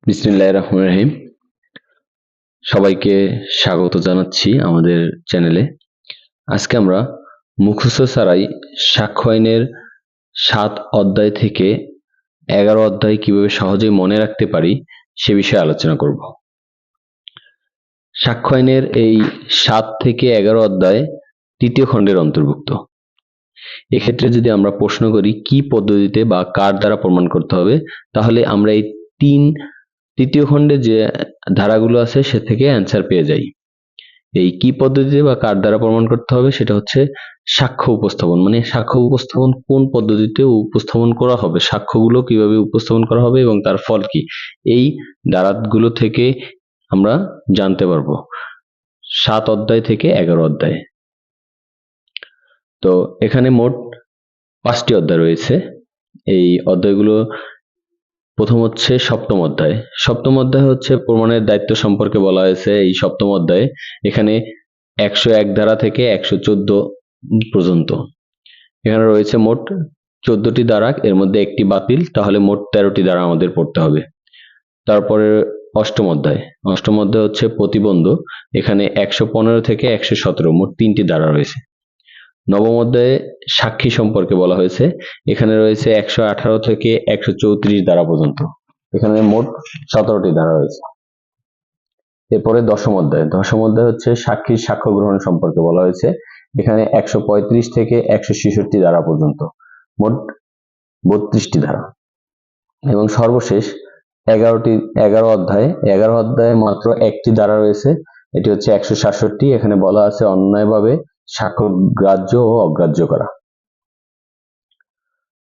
বিসমিল্লাহির রহমানির রহিম। সবাইকে স্বাগত জানাচ্ছি আমাদের চ্যানেলে। আজকে আমরা মুখস্থ ছাড়াই সাক্ষ্য আইনের 7 অধ্যায় থেকে 11 অধ্যায় কিভাবে সহজেই মনে রাখতে পারি সে বিষয়ে আলোচনা করব। সাক্ষ্য আইনের এই 7 থেকে 11 অধ্যায় তৃতীয় খণ্ডের অন্তর্ভুক্ত। এক্ষেত্রে যদি আমরা প্রশ্ন করি কি পদ্ধতিতে বা কার দ্বারা প্রমাণ করতে হবে, তাহলে আমরা এই তৃতীয় খণ্ডে যে ধারাগুলো আছে সে থেকে অ্যান্সার পেয়ে যাই। এই কি পদ্ধতিতে বা কার দ্বারা প্রমাণ করতে হবে সেটা হচ্ছে সাক্ষ্য উপস্থাপন। মানে সাক্ষ্য উপস্থাপন কোন পদ্ধতিতে উপস্থাপন করা হবে, সাক্ষ্যগুলো কিভাবে উপস্থাপন করা হবে এবং তার ফল কি, এই ধারাগুলো থেকে আমরা জানতে পারবো 7 অধ্যায় থেকে 11 অধ্যায়। তো এখানে মোট 5টি অধ্যায় রয়েছে। এই অধ্যায়গুলো প্রথম হচ্ছে সপ্তম অধ্যায়। সপ্তম অধ্যায় হচ্ছে প্রমাণের দায়িত্ব সম্পর্কে বলা হয়েছে এই সপ্তম অধ্যায়ে। এখানে 101 ধারা থেকে 114 পর্যন্ত। এখানে রয়েছে মোট 14টি ধারা, এর মধ্যে একটি বাতিল, তাহলে মোট 13টি ধারা আমাদের পড়তে হবে। তারপরে অষ্টম অধ্যায় হচ্ছে প্রতিবন্ধ। এখানে 115 থেকে 117 মোট 3টি ধারা রয়েছে। নবম অধ্যায়ে সাক্ষী সম্পর্কে বলা হয়েছে। এখানে রয়েছে 118 থেকে 134 ধারা পর্যন্ত। এখানে মোট 17টি ধারা রয়েছে। এরপরে দশম অধ্যায় হচ্ছে সাক্ষীর সাক্ষ্য গ্রহণ সম্পর্কে বলা হয়েছে। এখানে 135 থেকে 166 ধারা পর্যন্ত, মোট 32টি ধারা। এবং সর্বশেষ 11 অধ্যায়ে মাত্র একটি ধারা রয়েছে, এটি হচ্ছে 167। এখানে বলা আছে অন্যায়ভাবে সাক্ষ্য গ্রাহ্য ও অগ্রাহ্য করা।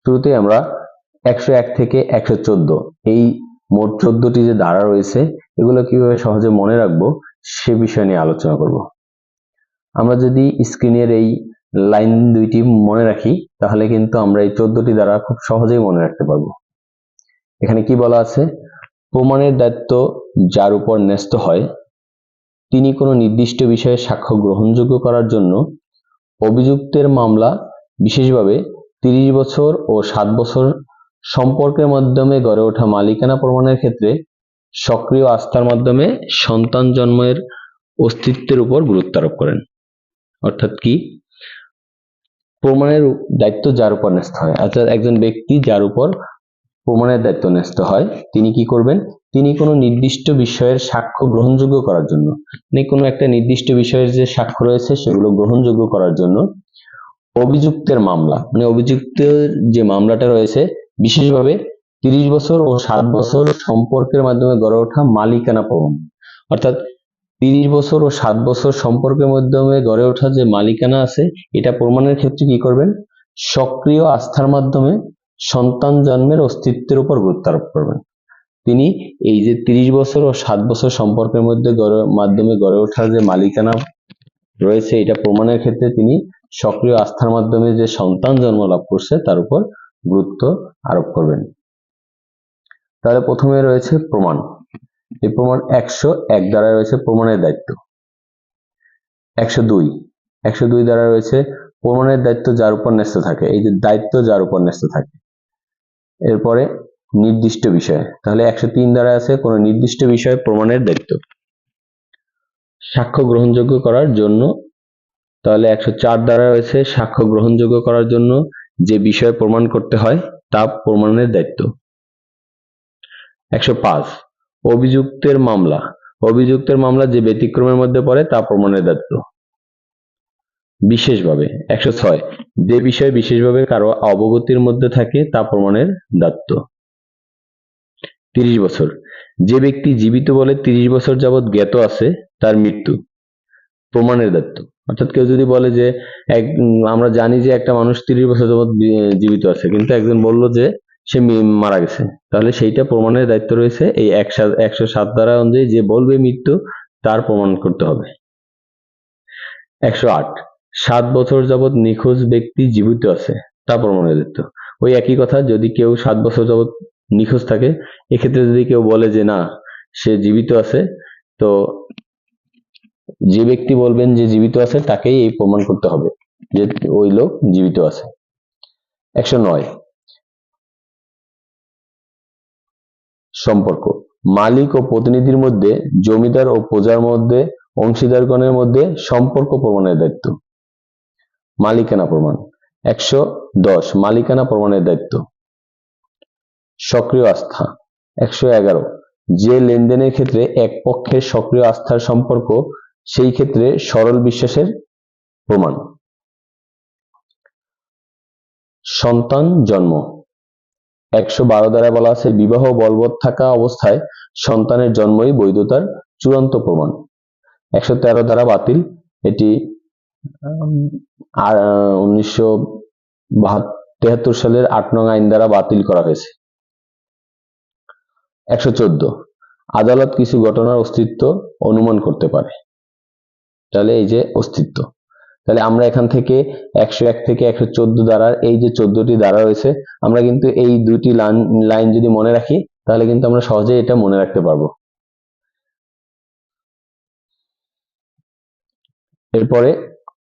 শুরুতে আমরা 101 থেকে 114 এই মোট 14টি যে ধারা রয়েছে এগুলো কিভাবে সহজে মনে রাখবো সে বিষয় নিয়ে আলোচনা করব। আমরা যদি স্ক্রিনের এই লাইন দুইটি মনে রাখি তাহলে কিন্তু আমরা এই 14টি ধারা খুব সহজেই মনে রাখতে পারবো। এখানে কি বলা আছে, প্রমাণের দায়িত্ব যার উপর ন্যস্ত হয় তিনি কোনো নির্দিষ্ট বিষয়ে সাক্ষ্য গ্রহণযোগ্য করার জন্য অভিযুক্তের মামলা, বিশেষভাবে 30 বছর ও 7 বছর সম্পর্কের মাধ্যমে গড়ে ওঠা মালিকানা প্রমাণের ক্ষেত্রে সক্রিয় আস্থার মাধ্যমে সন্তান জন্মের অস্তিত্বের উপর গুরুত্ব আরোপ করেন। অর্থাৎ কি, প্রমাণের দায়িত্ব যার উপর ন্যস্ত হয়, অর্থাৎ একজন ব্যক্তি যার উপর প্রমাণের দায়িত্ব ন্যস্ত হয় তিনি কি করবেন, তিনি কোনো নির্দিষ্ট বিষয়ের সাক্ষ্য গ্রহণযোগ্য করার জন্য, মানে কোনো একটা নির্দিষ্ট বিষয়ের যে সাক্ষ্য রয়েছে সেগুলো গ্রহণযোগ্য করার জন্য অভিযুক্তের মামলা, মানে অভিযুক্তের যে মামলাটা রয়েছে বিশেষভাবে 30 বছর ও 7 বছর সম্পর্কের মাধ্যমে গড়ে ওঠা মালিকানা প্রমাণ, অর্থাৎ 30 বছর ও 7 বছর সম্পর্কের মাধ্যমে গড়ে ওঠা যে মালিকানা আছে এটা প্রমাণের ক্ষেত্রে কি করবেন, সক্রিয় আস্থার মাধ্যমে সন্তান জন্মের অস্তিত্বের উপর গুরুত্ব আরোপ করবেন। তিনি এই যে 30 বছর ও 7 বছর সম্পর্কের মাধ্যমে গড়ে ওঠা যে মালিকানা রয়েছে এটা প্রমাণের ক্ষেত্রে তিনি সক্রিয় আস্থার মাধ্যমে যে সন্তান জন্ম লাভ করছে তার উপর গুরুত্ব আরোপ করবেন। তাহলে প্রথমে রয়েছে প্রমাণ। এই প্রমাণ 101 ধারায় রয়েছে প্রমাণের দায়িত্ব। 102 ধারায় রয়েছে প্রমাণের দায়িত্ব যার উপর ন্যস্ত থাকে, এই যে দায়িত্ব যার উপর ন্যস্ত থাকে। এরপরে নির্দিষ্ট বিষয়, তাহলে 103 ধারায় আছে কোন নির্দিষ্ট বিষয়ে প্রমাণের দায়িত্ব। সাক্ষ্য গ্রহণযোগ্য করার জন্য, তাহলে 104 ধারায় রয়েছে সাক্ষ্য গ্রহণযোগ্য করার জন্য যে বিষয় প্রমাণ করতে হয় তা প্রমাণের দায়িত্ব। 105 অভিযুক্তের মামলা যে ব্যতিক্রমের মধ্যে পড়ে তা প্রমাণের দায়িত্ব। বিশেষভাবে 106 যে বিষয় বিশেষভাবে কারো অবগতির মধ্যে থাকে তা প্রমাণের দায়িত্ব। 30 বছর যে ব্যক্তি জীবিত বলে 30 বছর যাবৎ জ্ঞাত আছে তার মৃত্যু, প্রমাণের দায়িত্ব। অর্থাৎ কেউ যদি বলে যে আমরা জানি যে একটা মানুষ 30 বছর যাবৎ জীবিত আছে কিন্তু একজন বলল যে সে মারা গেছে, তাহলে সেইটা প্রমাণের দায়িত্ব রয়েছে এই 107 ধারা অনুযায়ী, যে বলবে মৃত্যু তার প্রমাণ করতে হবে। 108 7 বছর যাবৎ নিখোঁজ ব্যক্তি জীবিত আছে তা প্রমাণের দায়িত্ব। ওই একই কথা, যদি কেউ 7 বছর যাবৎ নিখোঁজ থাকে, এক্ষেত্রে যদি কেউ বলে যে না সে জীবিত আছে, তো যে ব্যক্তি বলবেন যে জীবিত আছে তাকেই এই প্রমাণ করতে হবে যে ওই লোক জীবিত আছে। 109 সম্পর্ক মালিক ও প্রতিনিধির মধ্যে, জমিদার ও প্রজার মধ্যে, অংশীদারগণের মধ্যে সম্পর্ক প্রমাণের দায়িত্ব। মালিকানা প্রমাণ। 110 মালিকানা প্রমাণের দায়িত্ব। সক্রিয় আস্থা। 111 যে লেনদেনের ক্ষেত্রে এক পক্ষের সক্রিয় আস্থার সম্পর্ক, সেই ক্ষেত্রে সরল বিশ্বাসের প্রমাণ। সন্তান জন্ম। 112 দ্বারা বলা আছে বিবাহ বলবৎ থাকা অবস্থায় সন্তানের জন্মই বৈধতার চূড়ান্ত প্রমাণ। 113 দ্বারা বাতিল, এটি 1973 সালের 8 নং আইন দ্বারা বাতিল করা হয়েছে। 114 আদালত কিছু ঘটনার অস্তিত্ব অনুমান করতে পারে। তাহলে এই যে অস্তিত্ব, তাহলে আমরা এখান থেকে 101 থেকে 114 ধারার এই যে 14টি ধারা রয়েছে, আমরা কিন্তু এই দুটি লাইন যদি মনে রাখি তাহলে কিন্তু আমরা সহজে এটা মনে রাখতে পারবো। এরপরে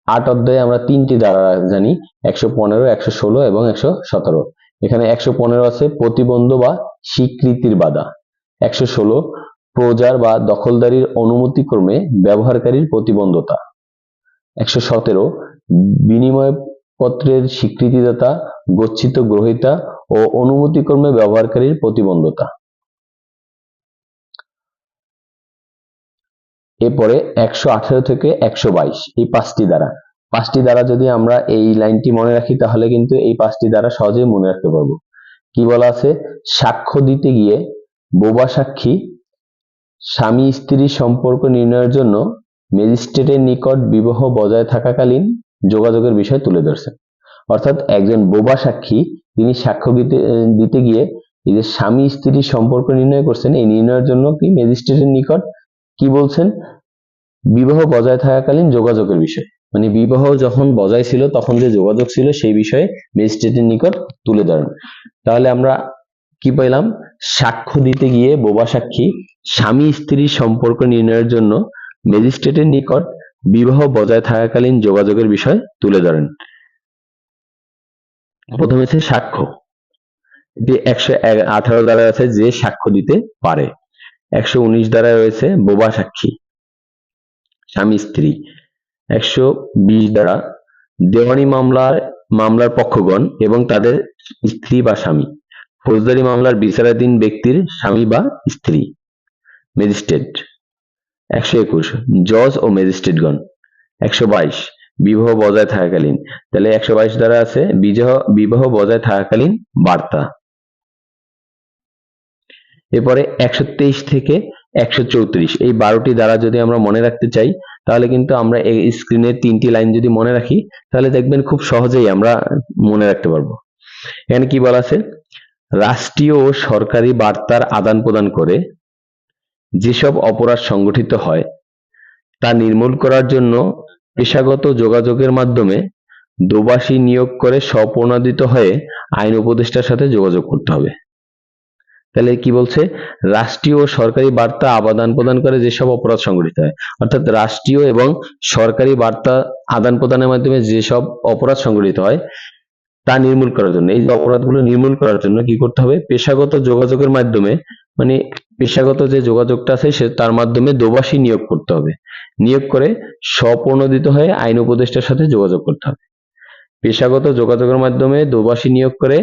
8 অধ্যায়ে আমরা তিনটি ধারা জানি, 115, 116 এবং 117। এখানে 115 আছে প্রতিবন্ধ বা স্বীকৃতির বাধা। 116 প্রজার বা দখলদারির অনুমতিক্রমে ব্যবহারকারীর প্রতিবন্ধতা। 117 বিনিময় পত্রের স্বীকৃতিদাতা, গচ্ছিত গ্রহীতা ও অনুমতিক্রমে ব্যবহারকারীর প্রতিবন্ধতা। এরপরে 118 থেকে 122 এই পাঁচটি দ্বারা যদি আমরা এই লাইনটি মনে রাখি তাহলে কিন্তু এই 5টি দ্বারা সহজেই মনে রাখতে পারবো। কি বলা আছে? সাক্ষ্য দিতে গিয়ে বোবা সাক্ষী স্বামী স্ত্রীর সম্পর্ক নির্ণয়ের জন্য ম্যাজিস্ট্রেটের নিকট বিবাহ বজায় থাকাকালীন যোগাযোগের বিষয় তুলে ধরছেন। অর্থাৎ একজন বোবা সাক্ষী তিনি সাক্ষ্য দিতে গিয়ে এই যে স্বামী স্ত্রীর সম্পর্ক নির্ণয় করছেন, এই নির্ণয়ের জন্য কি ম্যাজিস্ট্রেটের নিকট কি বলছেন? বিবাহ বজায় থাকাকালীন যোগাযোগের বিষয়, মানে বিবাহ যখন বজায় ছিল তখন যে যোগাযোগ ছিল সেই বিষয়ে ম্যাজিস্ট্রেটের নিকট তুলে ধরেন। তাহলে আমরা কি পেলাম? সাক্ষ্য দিতে গিয়ে বোবা সাক্ষী স্বামী স্ত্রীর সম্পর্ক নির্ণয়ের জন্য ম্যাজিস্ট্রেটের নিকট বিবাহ বজায় থাকাকালীন যোগাযোগের বিষয় তুলে ধরেন। প্রথমে আছে সাক্ষ্য, যে 118 দ্বারা আছে যে সাক্ষ্য দিতে পারে। 119 দ্বারা রয়েছে বোবা সাক্ষী স্বামী স্ত্রী। 120 দ্বারা দেওয়ানি মামলার পক্ষগণ এবং তাদের স্ত্রী বা স্বামী। ফৌজদারি মামলার বিচারাধীন ব্যক্তির স্বামী বা স্ত্রী, ম্যাজিস্ট্রেট। 121 জজ ও ম্যাজিস্ট্রেটগণ। 122 বিবাহ বজায় থাকাকালীন, তাহলে 122 দ্বারা আছে বিবাহ বজায় থাকাকালীন বার্তা। এরপরে 123 থেকে 134 এই 12টি দ্বারা যদি আমরা মনে রাখতে চাই তাহলে কিন্তু আমরা এই স্ক্রিনের 3টি লাইন যদি মনে রাখি তাহলে দেখবেন খুব সহজেই আমরা মনে রাখতে পারবো। এখানে কি বলা আছে? রাষ্ট্রীয় ও সরকারি বার্তার আদান প্রদান করে যেসব অপরাধ সংগঠিত হয় তা নির্মূল করার জন্য পেশাগত যোগাযোগের মাধ্যমে দোবাসী নিয়োগ করে স্বপ্রণোদিত হয়ে আইন উপদেষ্টার সাথে যোগাযোগ করতে হবে। তাহলে কি বলছে? রাষ্ট্রীয় ও সরকারি বার্তা আদান প্রদান করে যেসব অপরাধ সংগঠিত হয়, অর্থাৎ রাষ্ট্রীয় এবং সরকারি বার্তা আদান প্রদানের মাধ্যমে যেসব অপরাধ সংগঠিত হয় তা নির্মূল করার জন্য, এই অপরাধগুলো নির্মূল করার জন্য কি করতে হবে? পেশাগত যোগাযোগের মাধ্যমে, মানে পেশাগত যে যোগাযোগটা আছে সে তার মাধ্যমে দোবাসী নিয়োগ করতে হবে। নিয়োগ করে স্বপ্রণোদিত হয়ে আইন উপদেষ্টার সাথে যোগাযোগ করতে হবে। পেশাগত যোগাযোগের মাধ্যমে দোবাসী নিয়োগ করে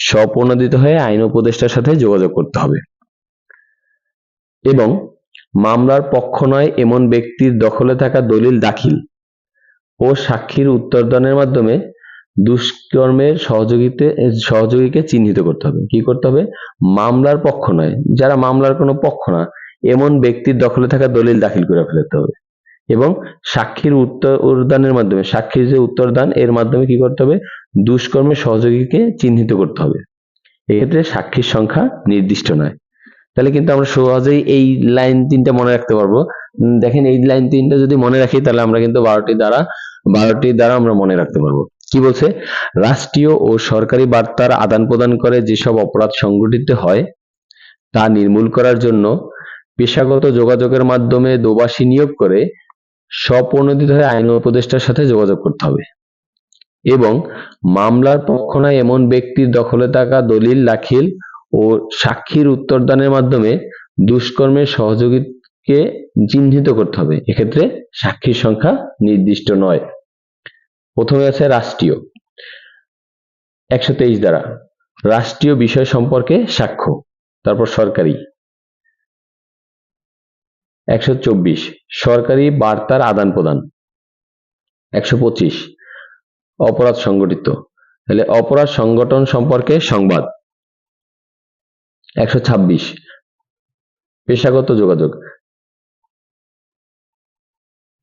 স্বপ্রণোদিত হয়ে আইন উপদেষ্টার সাথে যোগাযোগ করতে হবে। এবং মামলার পক্ষ নয় এমন ব্যক্তির দখলে থাকা দলিল দাখিল ও সাক্ষীর উত্তরদানের মাধ্যমে দুষ্কর্মের সহযোগীকে চিহ্নিত করতে হবে। কি করতে হবে? মামলার পক্ষ নয়, যারা মামলার কোনো পক্ষ না এমন ব্যক্তির দখলে থাকা দলিল দাখিল করে ফেলতে হবে। এবং সাক্ষীর উত্তরদানের মাধ্যমে, সাক্ষীর যে উত্তরদান এর মাধ্যমে কি করতে হবে? দুষ্কর্মের সহযোগীকে চিহ্নিত করতে হবে। এক্ষেত্রে সাক্ষীর সংখ্যা নির্দিষ্ট নয়। তাহলে কিন্তু আমরা সহজেই এই লাইন 3টা মনে রাখতে পারবো। দেখেন এই লাইন 3টা যদি মনে রাখি তাহলে আমরা কিন্তু 12টি দ্বারা আমরা মনে রাখতে পারবো। কি বলছে? রাষ্ট্রীয় ও সরকারি বার্তার আদান প্রদান করে যেসব অপরাধ সংঘটিত হয় তা নির্মূল করার জন্য পেশাগত যোগাযোগের মাধ্যমে দোবাসী নিয়োগ করে স্বপ্রণোদিত হয়ে আইন উপদেষ্টার সাথে যোগাযোগ করতে হবে। এবং মামলার পক্ষ নয় এমন ব্যক্তির দখলে থাকা দলিল দাখিল ও সাক্ষীর উত্তরদানের মাধ্যমে দুষ্কর্মের সহযোগীকে চিহ্নিত করতে হবে, এক্ষেত্রে সাক্ষীর সংখ্যা নির্দিষ্ট নয়। প্রথমে আছে রাষ্ট্রীয়, 123 দ্বারা রাষ্ট্রীয় বিষয় সম্পর্কে সাক্ষ্য। তারপর সরকারি, 124 সরকারি বার্তার আদান প্রদান। 125 অপরাধ সংগঠিত, তাহলে অপরাধ সংগঠন সম্পর্কে সংবাদ। 126 পেশাগত যোগাযোগ।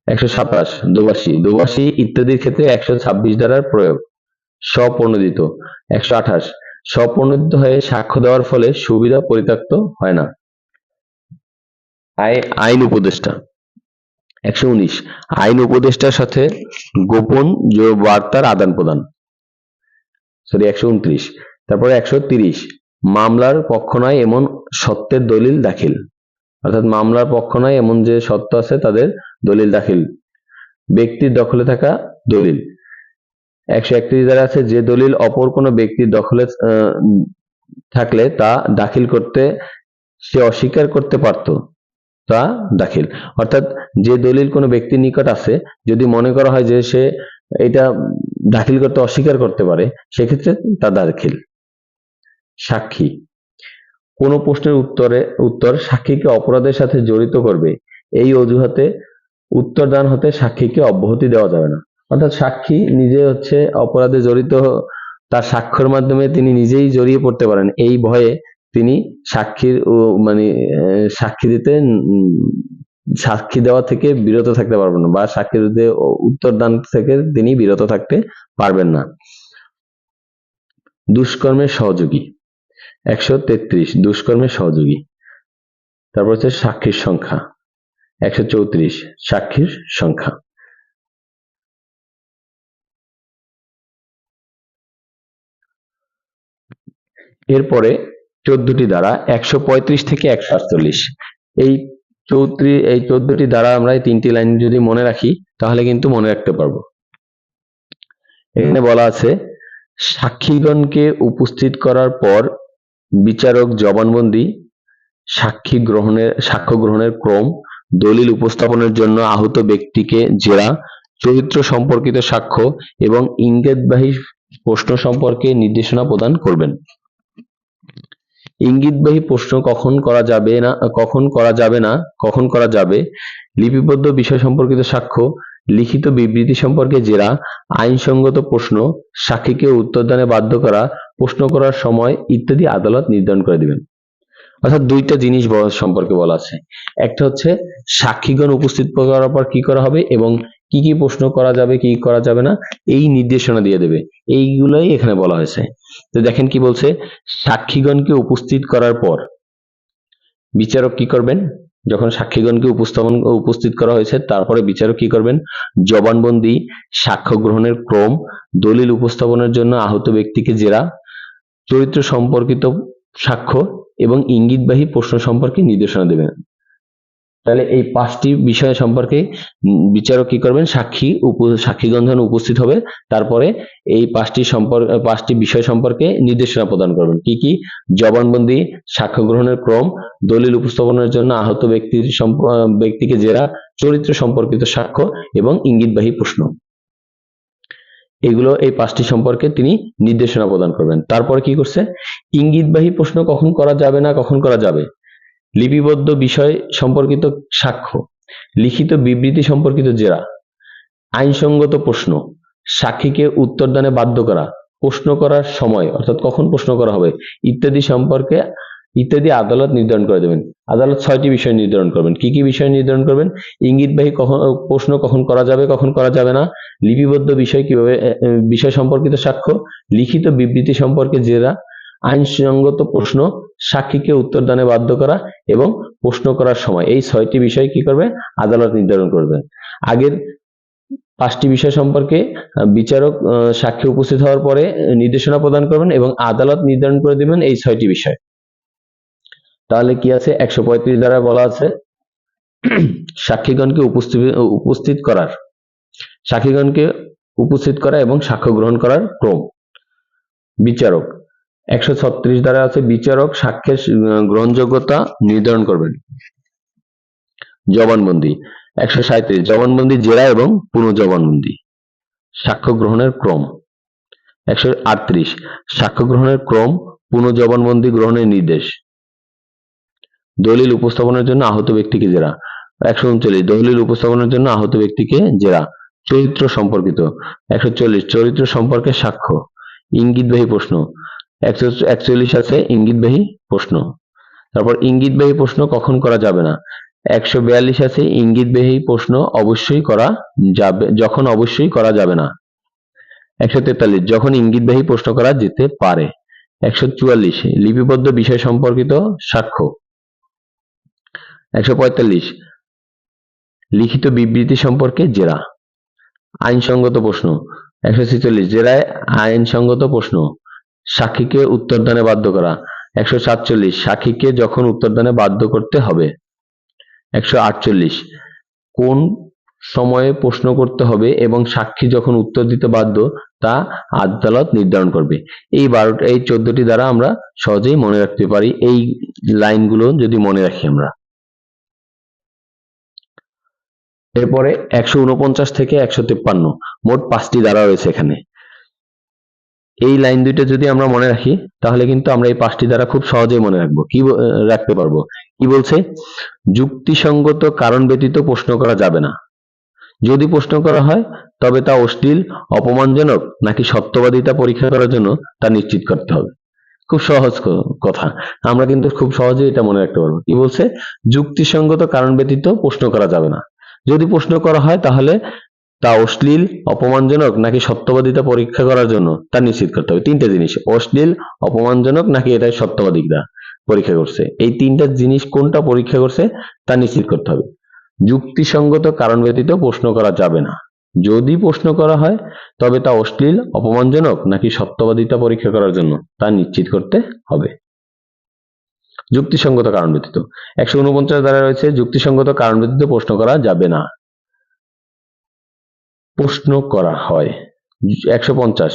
127 দোভাষী ইত্যাদির ক্ষেত্রে 126 ধারার প্রয়োগ। স্বপ্রণোদিত। 128 স্বপ্রণোদিত হয়ে সাক্ষ্য দেওয়ার ফলে সুবিধা পরিত্যক্ত হয় না। আইন উপদেষ্টা। 119 আইন উপদেষ্টার সাথে গোপন বার্তার আদান প্রদান। 129 তারপরে 130 মামলার পক্ষ নয় এমন সত্যের দলিল দাখিল, অর্থাৎ মামলার পক্ষ নয় এমন যে সত্য আছে তাদের দলিল দাখিল। ব্যক্তির দখলে থাকা দলিল। 131 দ্বারা আছে যে দলিল অপর কোনো ব্যক্তির দখলে থাকলে তা দাখিল করতে সে অস্বীকার করতে পারত তা দাখিল, অর্থাৎ যে দলিল কোনো ব্যক্তির নিকট আছে যদি মনে করা হয় যে সে এটা দাখিল করতে অস্বীকার করতে পারে সেক্ষেত্রে তা দাখিল। সাক্ষী, কোন প্রশ্নের উত্তর সাক্ষীকে অপরাধের সাথে জড়িত করবে এই অজুহাতে উত্তরদান হতে সাক্ষীকে অব্যাহতি দেওয়া যাবে না, অর্থাৎ সাক্ষী নিজে হচ্ছে অপরাধে জড়িত, তার সাক্ষ্যের মাধ্যমে তিনি নিজেই জড়িয়ে পড়তে পারেন, এই ভয়ে তিনি সাক্ষী দেওয়া থেকে বিরত থাকতে পারবেন না বা সাক্ষীর বিরুদ্ধে উত্তরদান থেকে তিনি বিরত থাকতে পারবেন না। দুষ্কর্মের সহযোগী। 133 দুষ্কর্মের সহযোগী। তারপর হচ্ছে সাক্ষীর সংখ্যা। 134 সাক্ষীর সংখ্যা। এরপরে 14টি ধারা 135 থেকে 148। এই 14টি ধারা আমরা এই 3টি লাইন যদি মনে রাখি তাহলে কিন্তু মনে রাখতে পারবো। এখানে বলা আছে সাক্ষীগণকে উপস্থিত করার পর বিচারক জবানবন্দি, সাক্ষ্য গ্রহণের ক্রম, দলিল উপস্থাপনের জন্য আহত ব্যক্তিকে জেরা, চরিত্র সম্পর্কিত সাক্ষ্য এবং ইঙ্গিতবাহী প্রশ্ন সম্পর্কে নির্দেশনা প্রদান করবেন। ইঙ্গিতবাহী প্রশ্ন কখন করা যাবে না, কখন করা যাবে, লিপিবদ্ধ বিষয় সম্পর্কিত সাক্ষ্য, লিখিত বিবৃতি সম্পর্কে জেরা, আইনসঙ্গত প্রশ্ন, সাক্ষীকে উত্তরদানে বাধ্য করা, প্রশ্ন করার সময় ইত্যাদি আদালত নির্ধারণ করে দিবেন। অর্থাৎ দুইটা জিনিস সম্পর্কে বলা আছে, একটা হচ্ছে সাক্ষীগণ উপস্থিত করার পর কি করা হবে এবং কি কি প্রশ্ন করা যাবে কি করা যাবে না এই নির্দেশনা দিয়ে দেবে, এইগুলাই এখানে বলা হয়েছে। তো দেখেন কি বলছে, সাক্ষীগণকে উপস্থিত করার পর বিচারক কি করবেন, যখন সাক্ষীগণকে উপস্থিত করা হয়েছে তারপরে বিচারক কি করবেন, জবানবন্দি, সাক্ষ্য গ্রহণের ক্রম, দলিল উপস্থাপনের জন্য আহত ব্যক্তিকে জেরা, চরিত্র সম্পর্কিত সাক্ষ্য এবং ইঙ্গিতবাহী প্রশ্ন সম্পর্কে নির্দেশনা দেবেন। তাহলে এই 5টি বিষয় সম্পর্কে বিচারক কি করবেন, সাক্ষীগণ যখন উপস্থিত হবে তারপরে এই 5টি বিষয় সম্পর্কে নির্দেশনা প্রদান করবেন। কি কি, জবানবন্দি, সাক্ষ্য গ্রহণের ক্রম, দলিল উপস্থাপনের জন্য আহত ব্যক্তিকে জেরা, চরিত্র সম্পর্কিত সাক্ষ্য এবং ইঙ্গিতবাহী প্রশ্ন, এগুলো এই 5টি সম্পর্কে তিনি নির্দেশনা প্রদান করবেন। তারপরে কি করছে, ইঙ্গিতবাহী প্রশ্ন কখন করা যাবে না কখন করা যাবে, লিপিবদ্ধ বিষয় সম্পর্কিত সাক্ষ্য, লিখিত বিবৃতি সম্পর্কিত জেরা, আইনসঙ্গত প্রশ্ন, সাক্ষীকে উত্তরদানে বাধ্য করা, প্রশ্ন করার সময় অর্থাৎ কখন প্রশ্ন করা হবে ইত্যাদি আদালত নির্ধারণ করে দেবেন। আদালত 6টি বিষয় নির্ধারণ করবেন। কি কি বিষয় নির্ধারণ করবেন, ইঙ্গিতবাহী প্রশ্ন কখন করা যাবে কখন করা যাবে না, লিপিবদ্ধ বিষয় সম্পর্কিত সাক্ষ্য, লিখিত বিবৃতি সম্পর্কে জেরা, আইনসঙ্গত প্রশ্ন, সাক্ষীকে উত্তরদানে বাধ্য করা এবং প্রশ্ন করার সময়, এই 6টি বিষয় কি করবে, আদালত নির্ধারণ করবেন। আগের 5টি বিষয় সম্পর্কে বিচারক সাক্ষী উপস্থিত হওয়ার পরে নির্দেশনা প্রদান করবেন এবং আদালত নির্ধারণ করে দিবেন এই 6টি বিষয়। তাহলে কি আছে, 135 দ্বারা বলা আছে সাক্ষীগণকে উপস্থিত করা এবং সাক্ষ্য গ্রহণ করার ক্রম। বিচারক 136 ধারা আছে বিচারক সাক্ষ্যের গ্রহণযোগ্যতা নির্ধারণ করবেন। জবানবন্দি। 137 জবানবন্দি জেরা এবং পুনঃজবানবন্দি। সাক্ষ্য গ্রহণের ক্রম। 138 সাক্ষ্য গ্রহণের ক্রম, পুনঃজবানবন্দি গ্রহণের নির্দেশ। দলিল উপস্থাপনের জন্য আহত ব্যক্তিকে জেরা। 139 দলিল উপস্থাপনের জন্য আহত ব্যক্তিকে জেরা। চরিত্র সম্পর্কিত। 140 চরিত্র সম্পর্কে সাক্ষ্য। ইঙ্গিতবাহী প্রশ্ন। 141 আছে ইঙ্গিতবাহী প্রশ্ন। তারপর ইঙ্গিতবাহী প্রশ্ন কখন করা যাবে না। 142 আছে ইঙ্গিতবাহী প্রশ্ন অবশ্যই করা যাবে, যখন অবশ্যই করা যাবে না। 143 যখন ইঙ্গিতবাহী প্রশ্ন করা যেতে পারে। 144 লিপিবদ্ধ বিষয় সম্পর্কিত সাক্ষ্য। 145 লিখিত বিবৃতি সম্পর্কে জেরা। আইনসঙ্গত প্রশ্ন। 146 জেরায় আইনসঙ্গত প্রশ্ন। সাক্ষীকে উত্তরদানে বাধ্য করা। 147 সাক্ষীকে যখন উত্তরদানে বাধ্য করতে হবে। 148 কোন সময়ে প্রশ্ন করতে হবে এবং সাক্ষী যখন উত্তর দিতে বাধ্য তা আদালত নির্ধারণ করবে। এই 14টি দ্বারা আমরা সহজেই মনে রাখতে পারি, এই লাইনগুলো যদি মনে রাখি আমরা। এরপরে 149 থেকে 153 মোট 5টি ধারা রয়েছে এখানে। এই লাইন দুইটা যদি আমরা মনে রাখি তাহলে কিন্তু আমরা এই 5টি ধারা খুব সহজেই মনে রাখবো। কি রাখতে পারবো? কি বলছে? যুক্তিসঙ্গত কারণ ব্যতীত প্রশ্ন করা যাবে না। যদি প্রশ্ন করা হয় তবে তা অশ্লীল, অপমানজনক নাকি সত্যবাদিতা পরীক্ষা করার জন্য তা নিশ্চিত করতে হবে। খুব সহজ কথা, আমরা কিন্তু খুব সহজেই এটা মনে রাখতে পারবো। কি বলছে? যুক্তিসঙ্গত কারণ ব্যতীত প্রশ্ন করা যাবে না। যদি প্রশ্ন করা হয় তাহলে তা অশ্লীল, অপমানজনক নাকি সত্যবাদিতা পরীক্ষা করার জন্য তা নিশ্চিত করতে হবে। 3টে জিনিস, অশ্লীল, অপমানজনক নাকি এটা সত্যবাদিতা পরীক্ষা করছে, এই 3টা জিনিস কোনটা পরীক্ষা করছে তা নিশ্চিত করতে হবে। যুক্তিসঙ্গত কারণ ব্যতীত প্রশ্ন করা যাবে না। যদি প্রশ্ন করা হয় তবে তা অশ্লীল, অপমানজনক নাকি সত্যবাদিতা পরীক্ষা করার জন্য তা নিশ্চিত করতে হবে। যুক্তিসঙ্গত কারণ ব্যতীত। 149 ধারা রয়েছে যুক্তিসঙ্গত কারণ ব্যতীত প্রশ্ন করা যাবে না। প্রশ্ন করা হয়। 150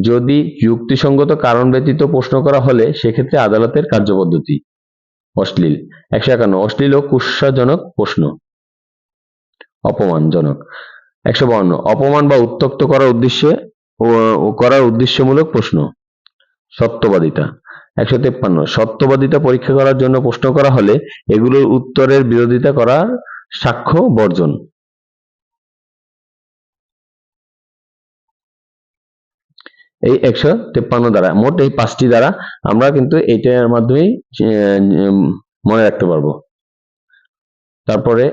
যদি যুক্তিসঙ্গত কারণ ব্যতীত প্রশ্ন করা হলে সেক্ষেত্রে আদালতের কার্যপদ্ধতি। অশ্লীল। 151 অশ্লীল ও কুৎসাজনক প্রশ্ন, অপমানজনক। 152 অপমান বা উত্ত্যক্ত করার উদ্দেশ্যে উদ্দেশ্যমূলক প্রশ্ন, সত্যবাদিতা। 153 সত্যবাদিতা পরীক্ষা করার জন্য প্রশ্ন করা হলে এগুলোর উত্তরের বিরোধিতা করার সাক্ষ্য বর্জন। এই 153 দ্বারা মোট এই 5টি দ্বারা আমরা কিন্তু এইটার মাধ্যমেই মনে রাখতে পারবো। তারপরে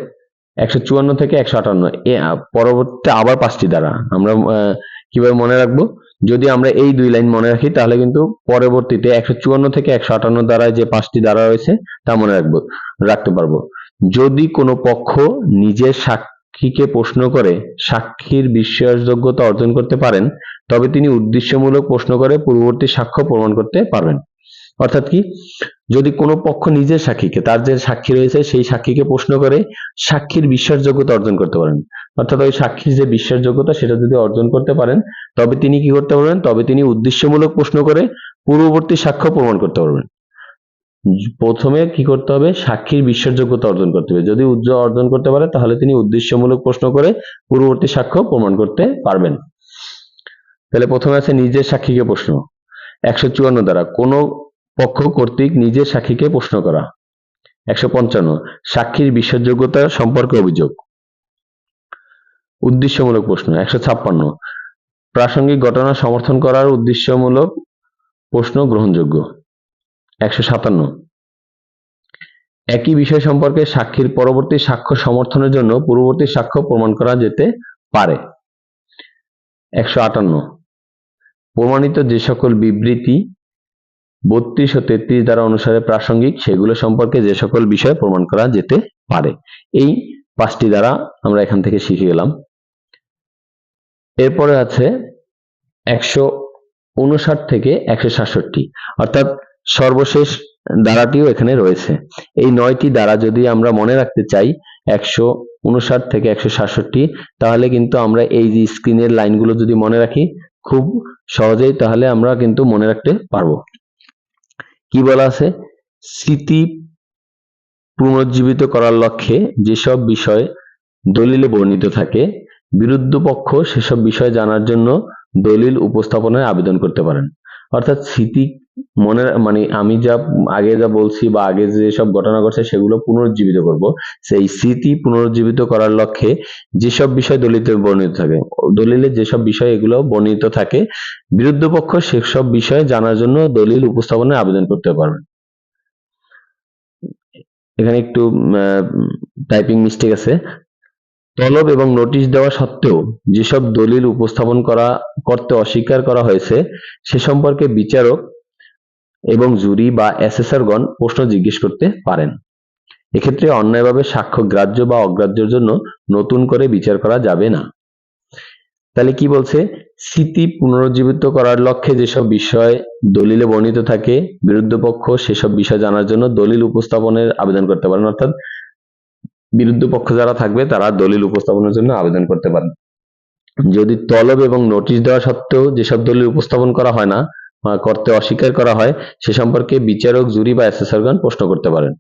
154 থেকে 158 পরবর্তীতে আবার 5টি দ্বারা আমরা কিভাবে মনে রাখবো? যদি আমরা এই 2 লাইন মনে রাখি তাহলে কিন্তু পরবর্তীতে 154 থেকে 158 দ্বারায় যে 5টি দ্বারা রয়েছে তা মনে রাখতে পারবো। যদি কোনো পক্ষ নিজের সাক্ষীকে প্রশ্ন করে সাক্ষীর বিশ্বাসযোগ্যতা অর্জন করতে পারেন তবে তিনি উদ্দেশ্যমূলক প্রশ্ন করে পূর্ববর্তী সাক্ষ্য প্রমাণ করতে পারবেন। অর্থাৎ কি? যদি কোনো পক্ষ নিজের সাক্ষীকে, তার যে সাক্ষী রয়েছে সেই সাক্ষীকে প্রশ্ন করে সাক্ষীর বিশ্বাসযোগ্যতা অর্জন করতে পারেন, অর্থাৎ ওই সাক্ষীর যে বিশ্বাসযোগ্যতা সেটা যদি অর্জন করতে পারেন তবে তিনি কি করতে পারবেন? তবে তিনি উদ্দেশ্যমূলক প্রশ্ন করে পূর্ববর্তী সাক্ষ্য প্রমাণ করতে পারবেন। প্রথমে কি করতে হবে? সাক্ষীর বিশ্বাসযোগ্যতা অর্জন করতে হবে। যদি অর্জন করতে পারে তাহলে তিনি উদ্দেশ্যমূলক প্রশ্ন করে পূর্ববর্তী সাক্ষ্য প্রমাণ করতে পারবেন। তাহলে প্রথমে আছে নিজের সাক্ষীকে প্রশ্ন। 154 দ্বারা কোনো পক্ষ কর্তৃক নিজের সাক্ষীকে প্রশ্ন করা। 155 সাক্ষীর বিশ্বাসযোগ্যতা সম্পর্কে অভিযোগ, উদ্দেশ্যমূলক প্রশ্ন। 156 প্রাসঙ্গিক ঘটনা সমর্থন করার উদ্দেশ্যমূলক প্রশ্ন গ্রহণযোগ্য। 157 একই বিষয় সম্পর্কে সাক্ষীর পরবর্তী সাক্ষ্য সমর্থনের জন্য পূর্ববর্তী সাক্ষ্য প্রমাণ করা যেতে পারে। 158 প্রমাণিত যে সকল বিবৃতি 32 ও 33 ধারা অনুসারে প্রাসঙ্গিক সেগুলো সম্পর্কে যে সকল বিষয় প্রমাণ করা যেতে পারে। এই 5টি দ্বারা আমরা এখান থেকে শিখে গেলাম। এরপরে আছে 159 থেকে 167, অর্থাৎ সর্বশেষ ধারাটিও এখানে রয়েছে। এই 9টি দ্বারা যদি আমরা মনে রাখতে চাই 159 থেকে 167, তাহলে কিন্তু আমরা এই যে স্ক্রিনের লাইনগুলো যদি মনে রাখি খুব সহজেই তাহলে আমরা কিন্তু মনে রাখতে পারবো। কি বলা আছে? স্মৃতি পুনর্জীবিত করার লক্ষ্যে যেসব বিষয় দলিলে বর্ণিত থাকে, বিরুদ্ধ পক্ষ সেসব বিষয় জানার জন্য দলিল উপস্থাপনের আবেদন করতে পারেন। অর্থাৎ স্মৃতি মনে মানে আমি আগে যা বলছি বা আগে যেসব ঘটনা ঘটছে সেগুলো পুনরুজ্জীবিত করব। সেই স্মৃতি পুনরুজ্জীবিত করার লক্ষ্যে যেসব বিষয় দলিলে বর্ণিত থাকে, দলিলে যেসব বিষয় এগুলো বর্ণিত থাকে, বিরুদ্ধ পক্ষ সেসব বিষয় জানার জন্য দলিল উপস্থাপনের আবেদন করতে পারবেন। এখানে একটু টাইপিং মিস্টেক আছে। তলব এবং নোটিশ দেওয়া সত্ত্বেও যেসব দলিল উপস্থাপন করতে অস্বীকার করা হয়েছে সে সম্পর্কে বিচারক এবং জুরি বা অ্যাসেসরগণ প্রশ্ন জিজ্ঞেস করতে পারেন। এক্ষেত্রে অন্যায়ভাবে সাক্ষ্য গ্রাহ্য বা অগ্রাহ্যের জন্য নতুন করে বিচার করা যাবে না। তাহলে কি বলছে? স্মৃতি পুনরুজ্জীবিত করার লক্ষ্যে যেসব বিষয় দলিলে বর্ণিত থাকে, বিরুদ্ধ পক্ষ সেসব বিষয় জানার জন্য দলিল উপস্থাপনের আবেদন করতে পারেন। অর্থাৎ বিরুদ্ধ পক্ষ যারা থাকবে তারা দলিল উপস্থাপনের জন্য আবেদন করতে পারেন। যদি তলব এবং নোটিশ দেওয়া সত্ত্বেও যেসব দলিল উপস্থাপন করা হয় না বা করতে অস্বীকার করা হয় সে সম্পর্কে বিচারক, জুরি বা অ্যাসেসরগণ প্রশ্ন করতে পারেন।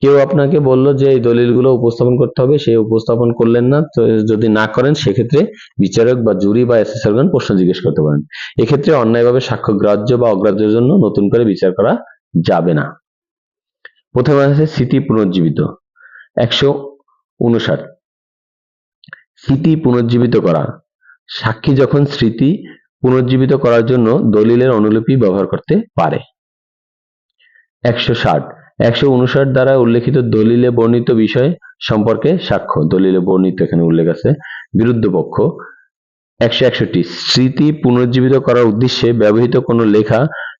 কেউ আপনাকে বলল যে এই দলিলগুলো উপস্থাপন করতে হবে, সে উপস্থাপন করলেন না, তো যদি না করেন সেক্ষেত্রে বিচারক বা জুরি বা অ্যাসেসরগণ প্রশ্ন জিজ্ঞেস করতে পারেন। এক্ষেত্রে অন্যায়ভাবে সাক্ষ্য গ্রাহ্য বা অগ্রাহ্যের জন্য নতুন করে বিচার করা যাবে না। প্রথমে আছে স্মৃতি পুনর্জীবিত। 159 স্মৃতি পুনর্জীবিত করা। সাক্ষী যখন স্মৃতি পুনর্জীবিত করার জন্য দলিলের অনুলিপি ব্যবহার করতে পারে। 160 159 দ্বারা উল্লেখিত দলিলে বর্ণিত বিষয় সম্পর্কে সাক্ষ্য। দলিলে বর্ণিত এখানে উল্লেখ আছে। বিরুদ্ধ পক্ষ। 161 স্মৃতি পুনর্জীবিত করার উদ্দেশ্যে ব্যবহৃত কোনো লেখা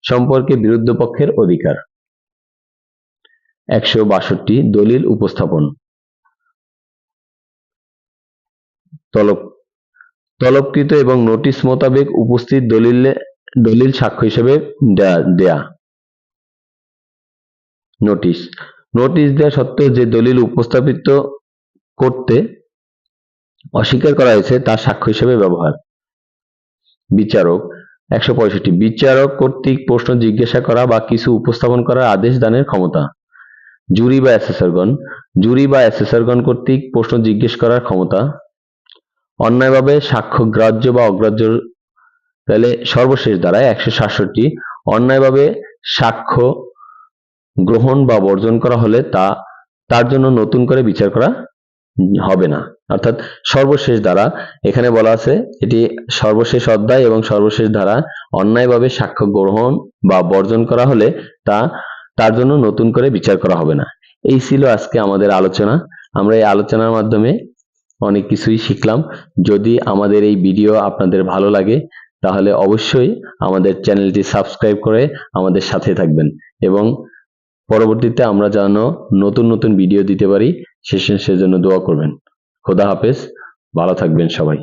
সম্পর্কে বিরুদ্ধ পক্ষের অধিকার। 162 দলিল উপস্থাপন। তলবকৃত এবং নোটিশ মোতাবেক উপস্থিত দলিল সাক্ষ্য হিসেবে দেয়া। নোটিশ দেয়া সত্ত্বেও যে দলিল উপস্থাপিত করতে অস্বীকার করা হয়েছে তা সাক্ষ্য হিসেবে ব্যবহার। বিচারক। 165 বিচারক কর্তৃক প্রশ্ন জিজ্ঞাসা করা বা কিছু উপস্থাপন করার আদেশ দানের ক্ষমতা। জুরি বা অ্যাসেসরগণ কর্তৃক প্রশ্ন জিজ্ঞেস করার ক্ষমতা। অন্যায়ভাবে সাক্ষ্য গ্রাহ্য বা অগ্রাহ্য। তাহলে সর্বশেষ ধারায় 167 অন্যায়ভাবে সাক্ষ্য গ্রহণ বা বর্জন করা হলে তার জন্য নতুন করে বিচার করা হবে না। অর্থাৎ সর্বশেষ ধারা এখানে বলা আছে, এটি সর্বশেষ অধ্যায় এবং সর্বশেষ ধারা। অন্যায়ভাবে সাক্ষ্য গ্রহণ বা বর্জন করা হলে তার জন্য নতুন করে বিচার করা হবে না। এই ছিল আজকে আমাদের আলোচনা। আমরা এই আলোচনার মাধ্যমে অনেক কিছুই শিখলাম। যদি আমাদের এই ভিডিও আপনাদের ভালো লাগে তাহলে অবশ্যই আমাদের চ্যানেলটি সাবস্ক্রাইব করে আমাদের সাথে থাকবেন এবং পরবর্তীতে আমরা যেন নতুন নতুন ভিডিও দিতে পারি সেজন্য দোয়া করবেন। খোদা হাফেজ, ভালো থাকবেন সবাই।